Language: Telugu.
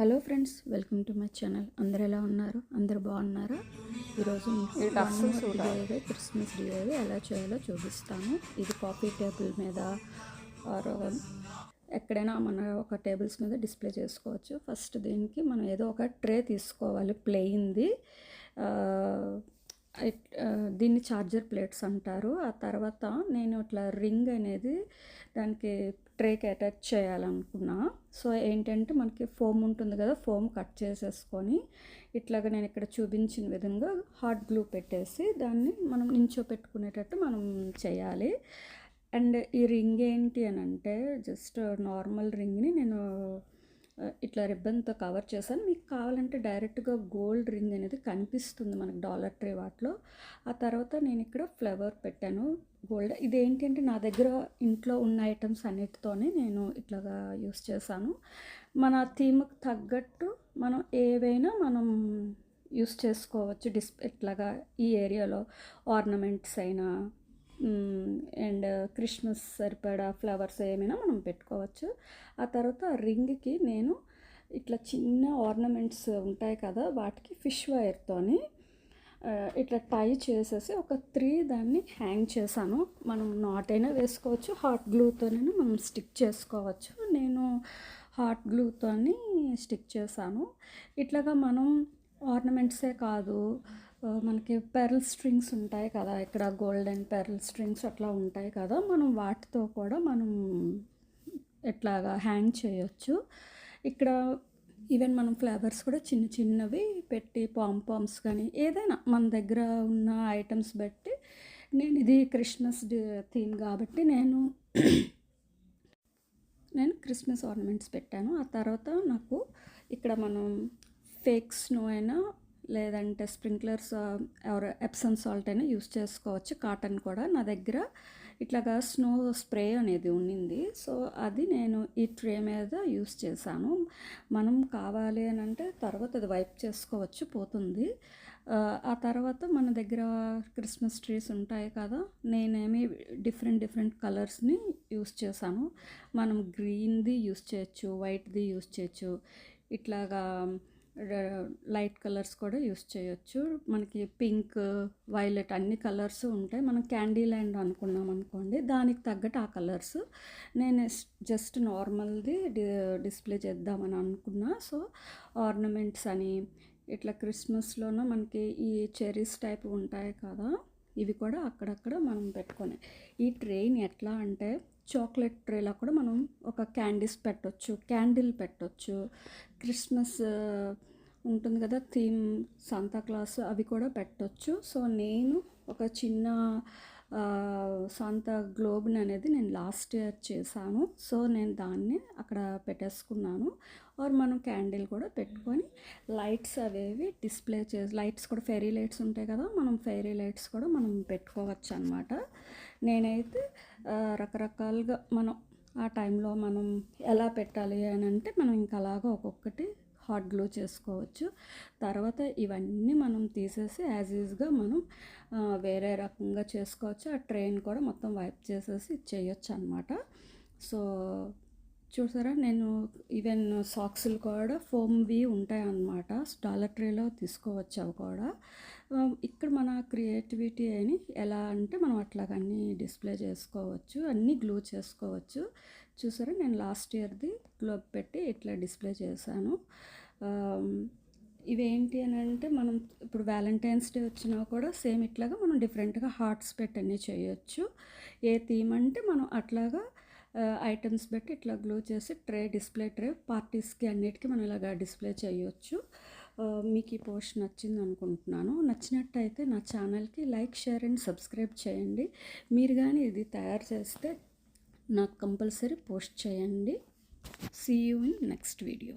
Hello friends, welcome to my channel. అందరు ఎలా ఉన్నారు? అందరు బాగున్నారా? ఈరోజు మీకు క్రిస్మస్ డిఐవై ఎలా చేయాలో చూపిస్తాను. ఇది కాఫీ టేబుల్ మీద ఆర్ ఎక్కడైనా మన ఒక టేబుల్స్ మీద డిస్ప్లే చేసుకోవచ్చు. ఫస్ట్ దీనికి మనం ఏదో ఒక ట్రే తీసుకోవాలి, ప్లెయిన్ది. దీన్ని చార్జర్ ప్లేట్స్ అంటారు. ఆ తర్వాత నేను ఇట్లా రింగ్ అనేది దానికి ట్రేకి అటాచ్ చేయాలనుకున్నా. సో ఏంటంటే మనకి ఫోమ్ ఉంటుంది కదా, ఫోమ్ కట్ చేసేసుకొని ఇట్లాగా నేను ఇక్కడ చూపించిన విధంగా హాట్ గ్లూ పెట్టేసి దాన్ని మనం నించోపెట్టుకునేటట్టు మనం చేయాలి. అండ్ ఈ రింగ్ ఏంటి అని అంటే జస్ట్ నార్మల్ రింగ్ని నేను ఇట్లా రిబ్బన్తో కవర్ చేశాను. మీకు కావాలంటే డైరెక్ట్గా గోల్డ్ రింగ్ అనేది కనిపిస్తుంది మనకు డాలర్ ట్రే వాటిలో. ఆ తర్వాత నేను ఇక్కడ ఫ్లవర్ పెట్టాను గోల్డ్. ఇదేంటి అంటే నా దగ్గర ఇంట్లో ఉన్న ఐటమ్స్ అన్నిటితోనే నేను ఇట్లాగా యూస్ చేశాను. మన థీమ్కి తగ్గట్టు మనం ఏవైనా మనం యూస్ చేసుకోవచ్చు. ఇట్లాగా ఈ ఏరియాలో ఆర్నమెంట్స్ అయినా అండ్ క్రిస్మస్ సరిపడా ఫ్లవర్స్ ఏమైనా మనం పెట్టుకోవచ్చు. ఆ తర్వాత రింగ్కి నేను ఇట్లా చిన్న ఆర్నమెంట్స్ ఉంటాయి కదా, వాటికి ఫిష్ వైర్తోని ఇట్లా టై చేసేసి ఒక 3 దాన్ని హ్యాంగ్ చేశాను. మనం నాట్ అయినా వేసుకోవచ్చు, హాట్ గ్లూతోనైనా మనం స్టిక్ చేసుకోవచ్చు. నేను హాట్ గ్లూతోని స్టిక్ చేశాను. ఇట్లాగా మనం ఆర్నమెంట్సే కాదు, మనకి పెర్ల్ స్ట్రింగ్స్ ఉంటాయి కదా, ఇక్కడ గోల్డెన్ పెర్ల్ స్ట్రింగ్స్ అట్లా ఉంటాయి కదా, మనం వాటితో కూడా మనం ఎట్లాగా హ్యాంగ్ చేయొచ్చు. ఇక్కడ ఈవెన్ మనం ఫ్లవర్స్ కూడా చిన్న చిన్నవి పెట్టి పామ్స్ కానీ ఏదైనా మన దగ్గర ఉన్న ఐటమ్స్ బట్టి, నేను ఇది క్రిస్మస్ థీమ్ కాబట్టి నేను క్రిస్మస్ ఆర్నమెంట్స్ పెట్టాను. ఆ తర్వాత నాకు ఇక్కడ మనం ఫేక్ స్నో అయినా లేదంటే స్ప్రింక్లర్స్ ఆర్ ఎప్సమ్ సాల్ట్ అయినా యూస్ చేసుకోవచ్చు. కాటన్ కూడా నా దగ్గర ఇట్లాగా స్నో స్ప్రే అనేది ఉండింది. సో అది నేను ఈ ట్రే మీద యూస్ చేశాను. మనం కావాలి అని అంటే తర్వాత అది వైప్ చేసుకోవచ్చు, పోతుంది. ఆ తర్వాత మన దగ్గర క్రిస్మస్ ట్రీస్ ఉంటాయి కదా, నేనేమి డిఫరెంట్ కలర్స్ని యూస్ చేశాను. మనం గ్రీన్ది యూస్ చేయొచ్చు, వైట్ది యూస్ చేయొచ్చు, ఇట్లాగా లైట్ కలర్స్ కూడా యూస్ చేయొచ్చు. మనకి పింక్, వైలెట్ అన్ని కలర్స్ ఉంటాయి. మనం క్యాండీ ల్యాండ్ అనుకున్నాం అనుకోండి, దానికి తగ్గట్టు ఆ కలర్స్ నేను జస్ట్ నార్మల్ది డిస్ప్లే చేద్దామని అనుకున్నా. సో ఆర్నమెంట్స్ అని ఇట్లా క్రిస్మస్లోనూ మనకి ఈ చెరీస్ టైప్ ఉంటాయి కదా, ఇవి కూడా అక్కడక్కడ మనం పెట్టుకొని, ఈ ట్రేని ఎట్లా అంటే చాక్లెట్ ట్రేలో కూడా మనం ఒక క్యాండీస్ పెట్టొచ్చు, క్యాండిల్ పెట్టొచ్చు. క్రిస్మస్ ఉంటుంది కదా థీమ్, శాంతాక్లాస్, అవి కూడా పెట్టొచ్చు. సో నేను ఒక చిన్న శాంతా గ్లోబ్ని అనేది నేను లాస్ట్ ఇయర్ చేశాను. సో నేను దాన్ని అక్కడ పెట్టేసుకున్నాను. ఆర్ మనం క్యాండిల్ కూడా పెట్టుకొని లైట్స్ అవేవి డిస్ప్లే చేసి, లైట్స్ కూడా ఫెయిరీ లైట్స్ ఉంటాయి కదా, మనం ఫెయిరీ లైట్స్ కూడా మనం పెట్టుకోవచ్చు అన్నమాట. నేనైతే రకరకాలుగా మనం ఆ టైంలో మనం ఎలా పెట్టాలి అని అంటే మనం ఇంకా అలాగా ఒక్కొక్కటి హాట్ గ్లూ చేసుకోవచ్చు. తర్వాత ఇవన్నీ మనం తీసేసి యాజ్ యూజ్గా మనం వేరే రకంగా చేసుకోవచ్చు. ఆ ట్రైన్ కూడా మొత్తం వైప్ చేసేసి చేయొచ్చు అన్నమాట. సో చూసారా, నేను ఈవెన్ సాక్స్లు కూడా ఫోమ్వి ఉంటాయి అన్నమాట, డాలర్ ట్రేలో తీసుకోవచ్చు అవి కూడా. ఇక్కడ మన క్రియేటివిటీ అని ఎలా అంటే మనం అట్లాగన్నీ డిస్ప్లే చేసుకోవచ్చు, అన్నీ గ్లూ చేసుకోవచ్చు. చూసారా, నేను లాస్ట్ ఇయర్ది గ్లోబ్ పెట్టి ఇట్లా డిస్ప్లే చేశాను. ఇవేంటి అని అంటే మనం ఇప్పుడు వ్యాలంటైన్స్ డే వచ్చినా కూడా సేమ్ ఇట్లాగా మనం డిఫరెంట్గా హార్ట్స్ పెట్టి అన్నీ చేయొచ్చు. ఏ థీమ్ అంటే మనం అట్లాగా ఐటమ్స్ బట్టి ఇట్లా గ్లూ చేసి డిస్ప్లే ట్రే పార్టీస్కి అన్నిటికీ మనం ఇలాగా డిస్ప్లే చేయొచ్చు. మీకు ఈ పోస్ట్ నచ్చింది అనుకుంటున్నాను. నచ్చినట్టయితే నా ఛానల్కి లైక్, షేర్ అండ్ సబ్స్క్రైబ్ చేయండి. మీరు కానీ ఇది తయారు చేస్తే నాకు కంపల్సరీ పోస్ట్ చేయండి. See you in next video.